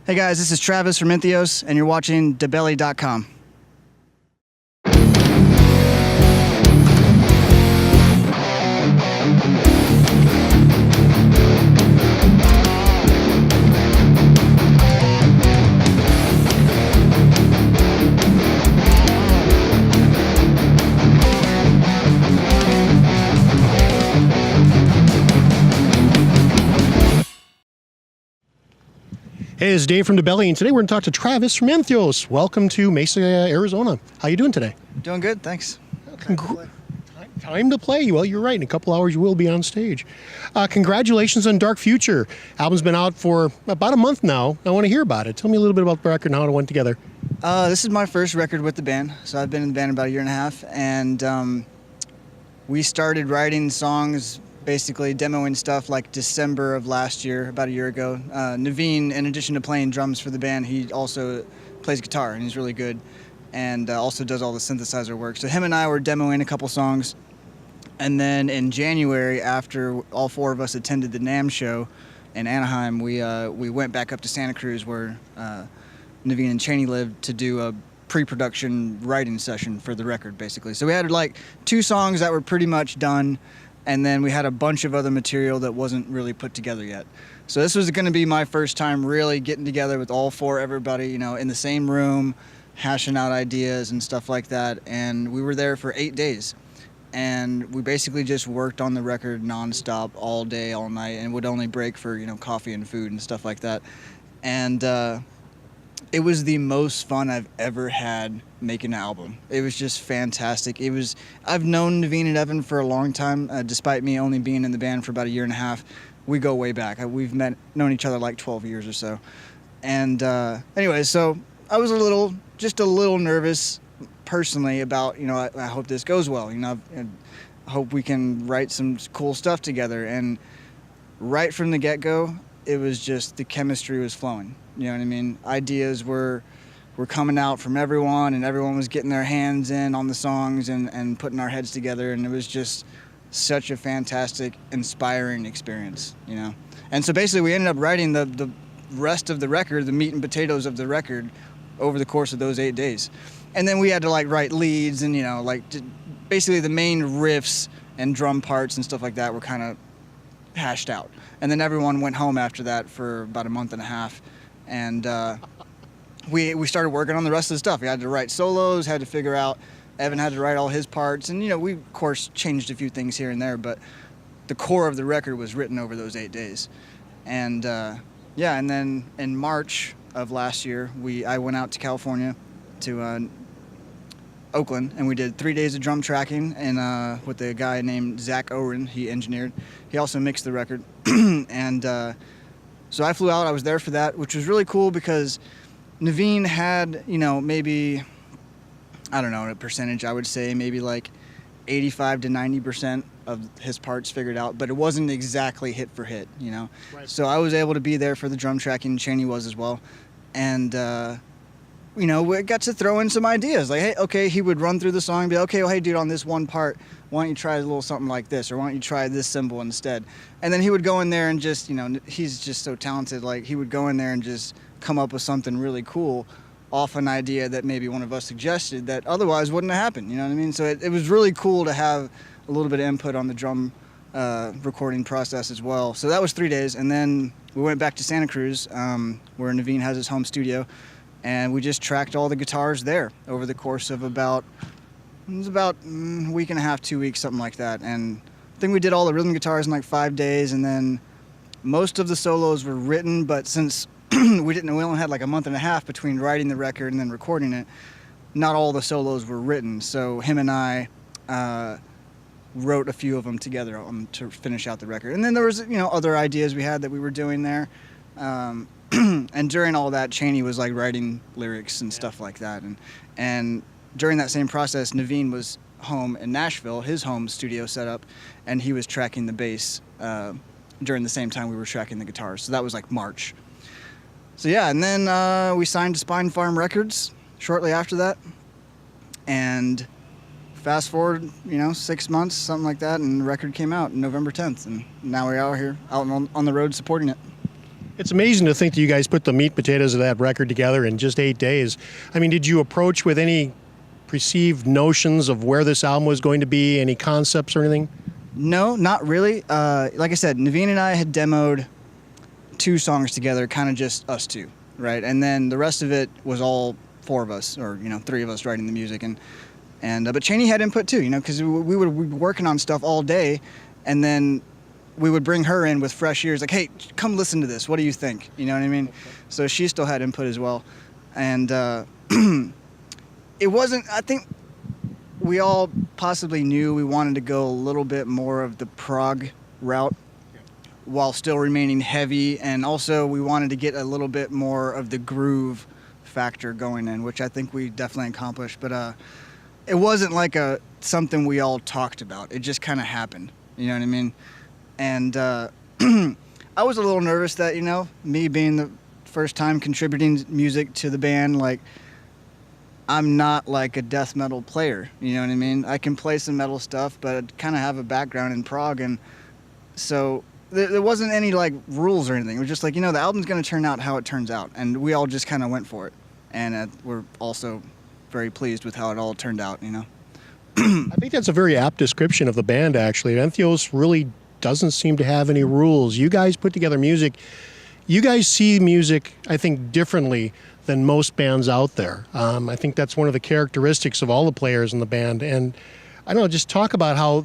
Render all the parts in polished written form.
Hey guys, this is Travis from Entheos, and you're watching DaBelly.com. Hey, it's Dave from DaBelly, and today we're going to talk to Travis from Entheos. Welcome to Mesa, Arizona. How you doing today? Doing good, thanks. Time to play. Well, you're right. In a couple hours, you will be on stage. Congratulations on Dark Future. Album's been out for about a month now. I want to hear about it. Tell me a little bit about the record and how it went together. This is my first record with the band, so I've been in the band about a year and a half, and we started writing songs, basically demoing stuff like December of last year, about a year ago. Naveen, in addition to playing drums for the band, he also plays guitar, and he's really good, and also does all the synthesizer work. So him and I were demoing a couple songs, and then in January, after all four of us attended the NAMM show in Anaheim, we went back up to Santa Cruz, where Naveen and Cheney lived, to do a pre-production writing session for the record, basically. So we had like 2 songs that were pretty much done, and then we had a bunch of other material that wasn't really put together yet. So this was going to be my first time really getting together with all 4, everybody, you know, in the same room, hashing out ideas and stuff like that. And we were there for 8 days. And we basically just worked on the record nonstop all day, all night, and would only break for, you know, coffee and food and stuff like that. And it was the most fun I've ever had making an album. It was just fantastic. I've known Naveen and Evan for a long time, despite me only being in the band for about a year and a half. We go way back. We've known each other like 12 years or so. And anyway, so I was just a little nervous personally about, you know, I hope this goes well. You know, I hope we can write some cool stuff together. And right from the get-go, it was just, the chemistry was flowing. You know what I mean? Ideas were coming out from everyone, and everyone was getting their hands in on the songs and putting our heads together, and it was just such a fantastic, inspiring experience, you know? And so basically we ended up writing the rest of the record, the meat and potatoes of the record, over the course of those 8 days. And then we had to like write leads and, you know, like basically the main riffs and drum parts and stuff like that were kind of hashed out. And then everyone went home after that for about a month and a half. And we started working on the rest of the stuff. We had to write solos, had to figure out, Evan had to write all his parts, and, you know, we of course changed a few things here and there, but the core of the record was written over those 8 days. And yeah, and then in March of last year, I went out to California, to Oakland, and we did 3 days of drum tracking and with a guy named Zach Oren. He engineered. He also mixed the record. And so I flew out. I was there for that, which was really cool because Naveen had, you know, maybe, I don't know, a percentage, I would say maybe like 85 to 90% of his parts figured out, but it wasn't exactly hit for hit, you know? Right. So I was able to be there for the drum tracking, and Cheney was as well. And, you know, we got to throw in some ideas. Like, hey, okay, he would run through the song and be, okay, well, hey, dude, on this one part, why don't you try a little something like this, or why don't you try this cymbal instead? And then he would go in there and just, you know, he's just so talented, like, he would go in there and just come up with something really cool off an idea that maybe one of us suggested that otherwise wouldn't have happened, you know what I mean? So it was really cool to have a little bit of input on the drum recording process as well. So that was 3 days, and then we went back to Santa Cruz, where Naveen has his home studio, and we just tracked all the guitars there over the course of about a week and a half, 2 weeks, something like that. And I think we did all the rhythm guitars in like 5 days, and then most of the solos were written, but since we only had like a month and a half between writing the record and then recording it, not all the solos were written. So him and I wrote a few of them together to finish out the record. And then there was, you know, other ideas we had that we were doing there. And during all that, Cheney was like writing lyrics and stuff like that. And during that same process, Naveen was home in Nashville, his home studio set up, and he was tracking the bass during the same time we were tracking the guitars. So that was like March. So yeah, and then we signed to Spine Farm Records shortly after that. And fast forward, you know, 6 months, something like that, and the record came out November 10th. And now we are here out on the road supporting it. It's amazing to think that you guys put the meat and potatoes of that record together in just 8 days. I mean, did you approach with any perceived notions of where this album was going to be, any concepts or anything? No, not really. Like I said, Naveen and I had demoed 2 songs together, kind of just us two, right? And then the rest of it was all 4 of us, or 3 of us writing the music, but Cheney had input too, because we would be working on stuff all day, and then we would bring her in with fresh ears, like, hey, come listen to this. What do you think? You know what I mean? So she still had input as well, and it wasn't. I think we all possibly knew we wanted to go a little bit more of the prog route while still remaining heavy, and also we wanted to get a little bit more of the groove factor going in, which I think we definitely accomplished. But it wasn't like something we all talked about. It just kind of happened. You know what I mean? And I was a little nervous that, me being the first time contributing music to the band, like, I'm not like a death metal player, you know what I mean? I can play some metal stuff, but I kind of have a background in prog, and so there wasn't any like rules or anything. It was just like, the album's going to turn out how it turns out, and we all just kind of went for it, and we're also very pleased with how it all turned out, I think that's a very apt description of the band, actually. Entheos really doesn't seem to have any rules. You guys put together music. You guys see music, I think, differently than most bands out there. I think that's one of the characteristics of all the players in the band. And I don't know, just talk about how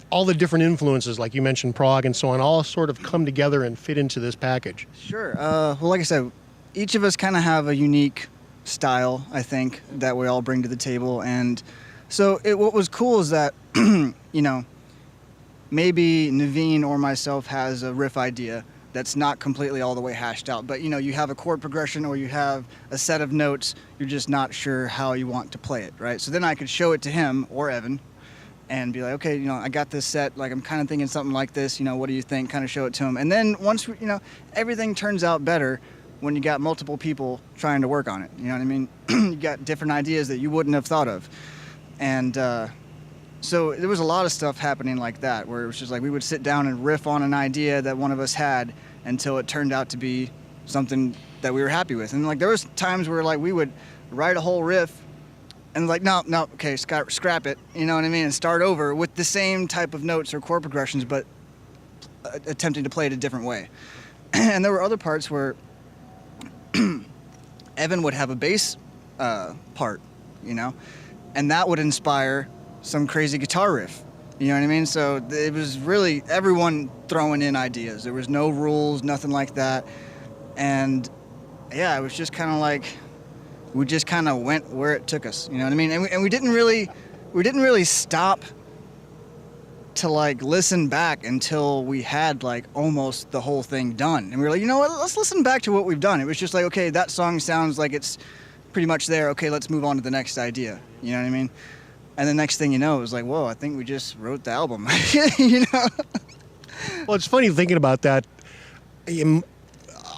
all the different influences, like you mentioned prog and so on, all sort of come together and fit into this package. Sure. Well, like I said, each of us kind of have a unique style, I think, that we all bring to the table. And so what was cool is that, maybe Naveen or myself has a riff idea that's not completely all the way hashed out, but you have a chord progression or you have a set of notes, you're just not sure how you want to play it, right? So then I could show it to him or Evan and be like, okay, I got this set, like I'm kind of thinking something like this, what do you think? Kind of show it to him. And then once, everything turns out better when you got multiple people trying to work on it, you know what I mean? You got different ideas that you wouldn't have thought of. And so there was a lot of stuff happening like that, where it was just like we would sit down and riff on an idea that one of us had until it turned out to be something that we were happy with. And like there was times where like we would write a whole riff and like, no, okay, scrap it, you know what I mean, and start over with the same type of notes or chord progressions, but attempting to play it a different way. And there were other parts where Evan would have a bass part, and that would inspire some crazy guitar riff, you know what I mean? So it was really everyone throwing in ideas. There was no rules, nothing like that. And yeah, it was just kind of like, we just kind of went where it took us, you know what I mean? And we didn't really stop to like listen back until we had like almost the whole thing done. And we were like, you know what, let's listen back to what we've done. It was just like, okay, that song sounds like it's pretty much there. Okay, let's move on to the next idea, you know what I mean? And the next thing you know, it was like, whoa, I think we just wrote the album, Well, it's funny thinking about that.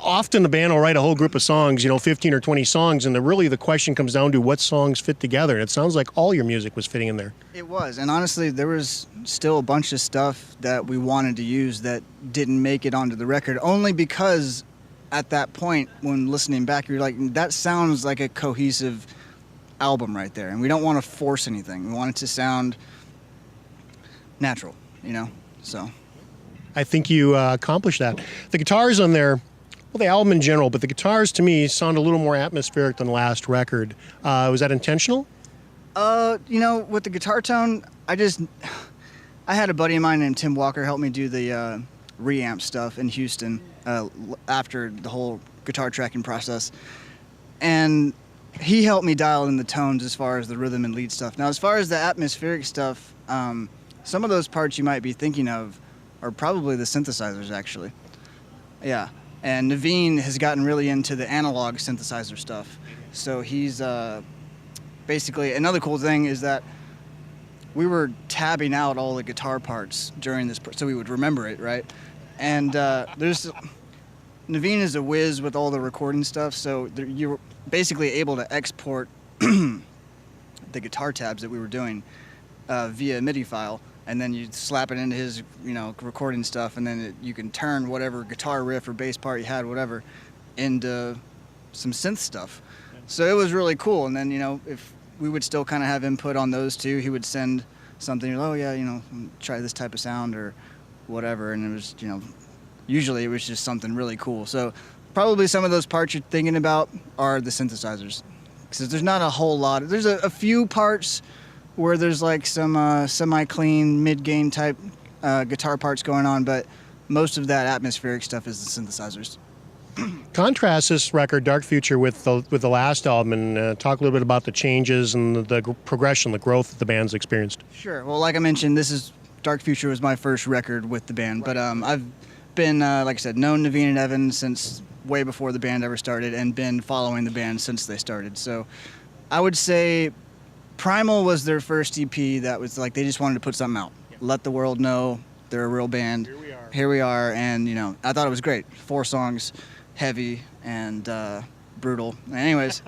Often the band will write a whole group of songs, 15 or 20 songs, and really the question comes down to what songs fit together. And it sounds like all your music was fitting in there. It was, and honestly, there was still a bunch of stuff that we wanted to use that didn't make it onto the record, only because at that point, when listening back, you're like, that sounds like a cohesive album right there, and we don't want to force anything. We want it to sound natural, so I think you accomplished that. The guitars on there, well, the album in general, but the guitars to me sound a little more atmospheric than the last record. Was that intentional? With the guitar tone, I had a buddy of mine named Tim Walker help me do the reamp stuff in Houston after the whole guitar tracking process, and he helped me dial in the tones as far as the rhythm and lead stuff. Now, as far as the atmospheric stuff, some of those parts you might be thinking of are probably the synthesizers, actually. Yeah, and Naveen has gotten really into the analog synthesizer stuff. So he's basically, another cool thing is that we were tabbing out all the guitar parts during this, so we would remember it, right? And Naveen is a whiz with all the recording stuff, so you were basically able to export the guitar tabs that we were doing via MIDI file and then you slap it into his, recording stuff, and then you can turn whatever guitar riff or bass part you had, whatever, into some synth stuff. So it was really cool. And then, if we would still kind of have input on those two, he would send something, oh yeah, try this type of sound or whatever. And it was, usually it was just something really cool. So probably some of those parts you're thinking about are the synthesizers. Because there's not a whole lot. There's a few parts where there's like some semi-clean, mid-gain type guitar parts going on, but most of that atmospheric stuff is the synthesizers. Contrast this record, Dark Future, with the last album, and talk a little bit about the changes and the progression, the growth that the band's experienced. Sure. Well, like I mentioned, Dark Future was my first record with the band, but I've been, like I said, known Naveen and Evan since way before the band ever started, and been following the band since they started. So I would say Primal was their first EP that was like, they just wanted to put something out, let the world know they're a real band. Here we are, and I thought it was great. 4 songs, heavy and brutal. Anyways,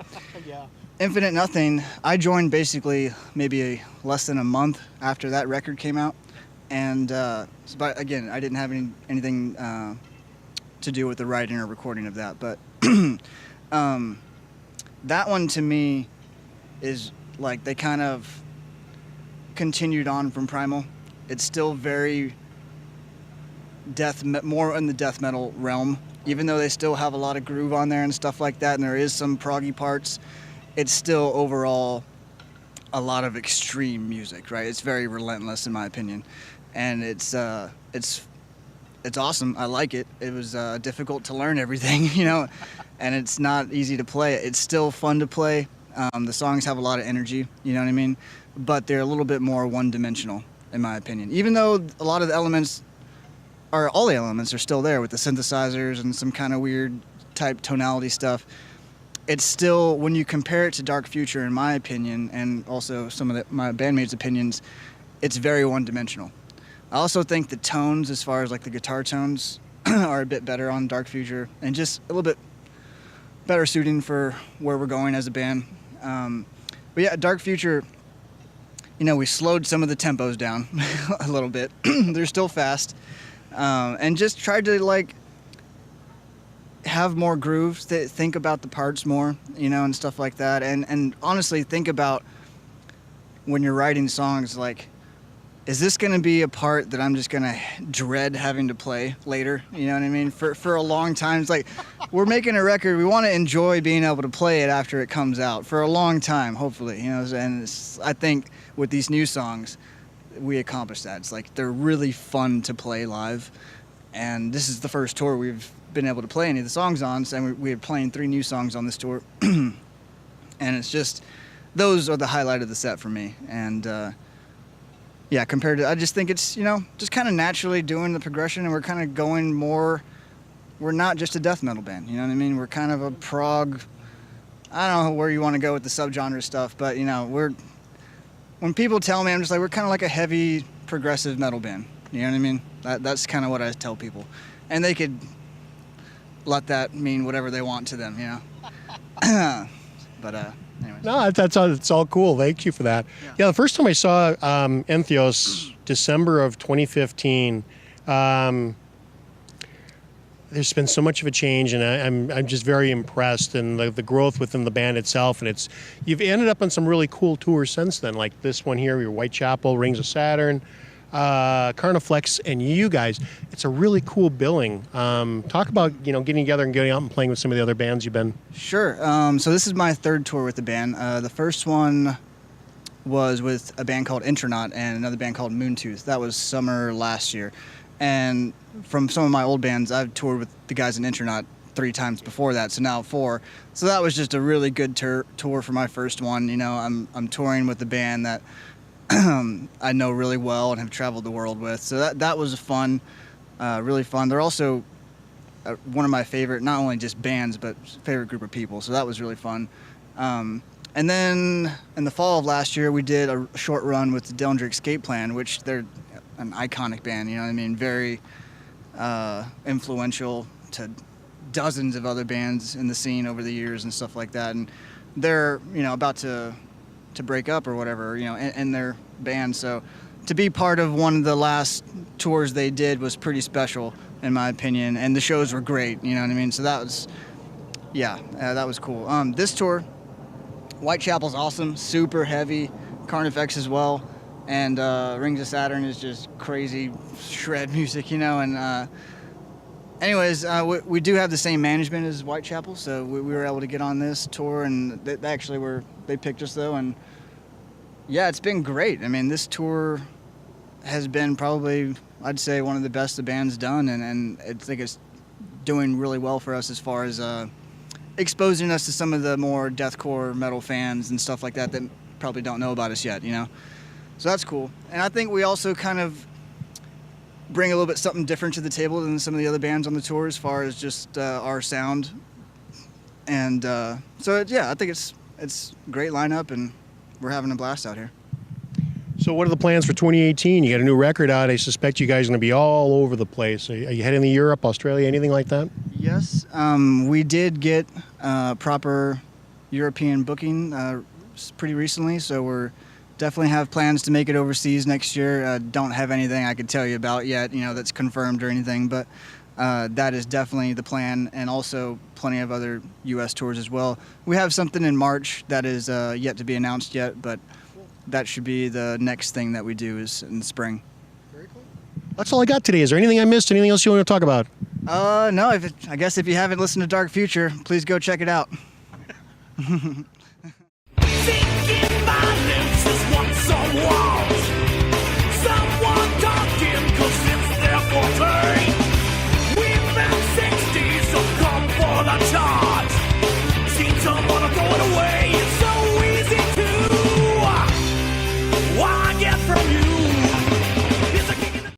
Yeah. Infinite Nothing, I joined basically maybe less than a month after that record came out, and but again, I didn't have anything to do with the writing or recording of that, but that one to me is like they kind of continued on from Primal. It's still very more in the death metal realm, even though they still have a lot of groove on there and stuff like that, and there is some proggy parts. It's still overall a lot of extreme music, right? It's very relentless in my opinion, and it's awesome. I like it. It was difficult to learn everything, and it's not easy to play. It's still fun to play. The songs have a lot of energy, you know what I mean? But they're a little bit more one-dimensional, in my opinion. Even though a lot of the elements, or all the elements, are still there with the synthesizers and some kind of weird type tonality stuff, it's still, when you compare it to Dark Future, in my opinion, and also some of my bandmates' opinions, it's very one-dimensional. I also think the tones, as far as like the guitar tones, are a bit better on Dark Future, and just a little bit better suiting for where we're going as a band. But yeah, Dark Future, we slowed some of the tempos down a little bit. They're still fast, and just tried to like have more grooves, think about the parts more, and stuff like that. And honestly, think about when you're writing songs, like, is this going to be a part that I'm just going to dread having to play later? You know what I mean? For a long time, it's like, we're making a record, we want to enjoy being able to play it after it comes out for a long time, hopefully, and I think with these new songs, we accomplished that. It's like, they're really fun to play live, and this is the first tour we've been able to play any of the songs on, so we're playing 3 new songs on this tour, and it's just, those are the highlight of the set for me, and yeah, compared to, I just think it's, just kind of naturally doing the progression, and we're kind of going more, we're not just a death metal band, you know what I mean? We're kind of a prog, I don't know where you want to go with the subgenre stuff, but, when people tell me, I'm just like, we're kind of like a heavy progressive metal band, you know what I mean? That's kind of what I tell people. And they could let that mean whatever they want to them, But, anyways. No, that's all cool. Thank you for that. Yeah, the first time I saw Entheos, December of 2015, there's been so much of a change, and I'm just very impressed, and the growth within the band itself. And you've ended up on some really cool tours since then, like this one here, your Whitechapel, Rings of Saturn, Carniflex, and you guys. It's a really cool billing. Talk about getting together and getting out and playing with some of the other bands you've been. Sure. So this is my 3rd tour with the band. The first one was with a band called Intronaut and another band called Moontooth. That was summer last year. And from some of my old bands, I've toured with the guys in Intronaut 3 times before that, so now 4. So that was just a really good tour for my first one. I'm touring with the band that I know really well and have traveled the world with. So that was fun, really fun. They're also one of my favorite, not only just bands, but favorite group of people. So that was really fun. And then in the fall of last year, we did a short run with the Dylan Escape Plan, which they're an iconic band, very influential to dozens of other bands in the scene over the years and stuff like that. And they're, about to break up or whatever, in their band. So to be part of one of the last tours they did was pretty special, in my opinion, and the shows were great, you know what I mean? So that was, that was cool. This tour, Whitechapel's awesome, super heavy, Carnifex as well, and Rings of Saturn is just crazy shred music, you know, and anyways, we do have the same management as Whitechapel, so we were able to get on this tour, and they picked us though, and yeah, it's been great. I mean, this tour has been probably, I'd say, one of the best the band's done, and I think it's doing really well for us as far as exposing us to some of the more deathcore metal fans and stuff like that that probably don't know about us yet, you know? So that's cool. And I think we also kind of bring a little bit something different to the table than some of the other bands on the tour as far as just our sound. And so, I think it's a great lineup, and we're having a blast out here. So what are the plans for 2018? You got a new record out. I suspect you guys are going to be all over the place. Are you heading to Europe, Australia, anything like that? Yes. We did get proper European booking pretty recently, so we're definitely have plans to make it overseas next year. Don't have anything I could tell you about yet, you know, that's confirmed or anything, but that is definitely the plan, and also plenty of other U.S. tours as well. We have something in March that is yet to be announced yet, but that should be the next thing that we do is in the spring. Very cool. That's all I got today. Is there anything I missed? Anything else you want to talk about? No, I guess if you haven't listened to Dark Future, please go check it out.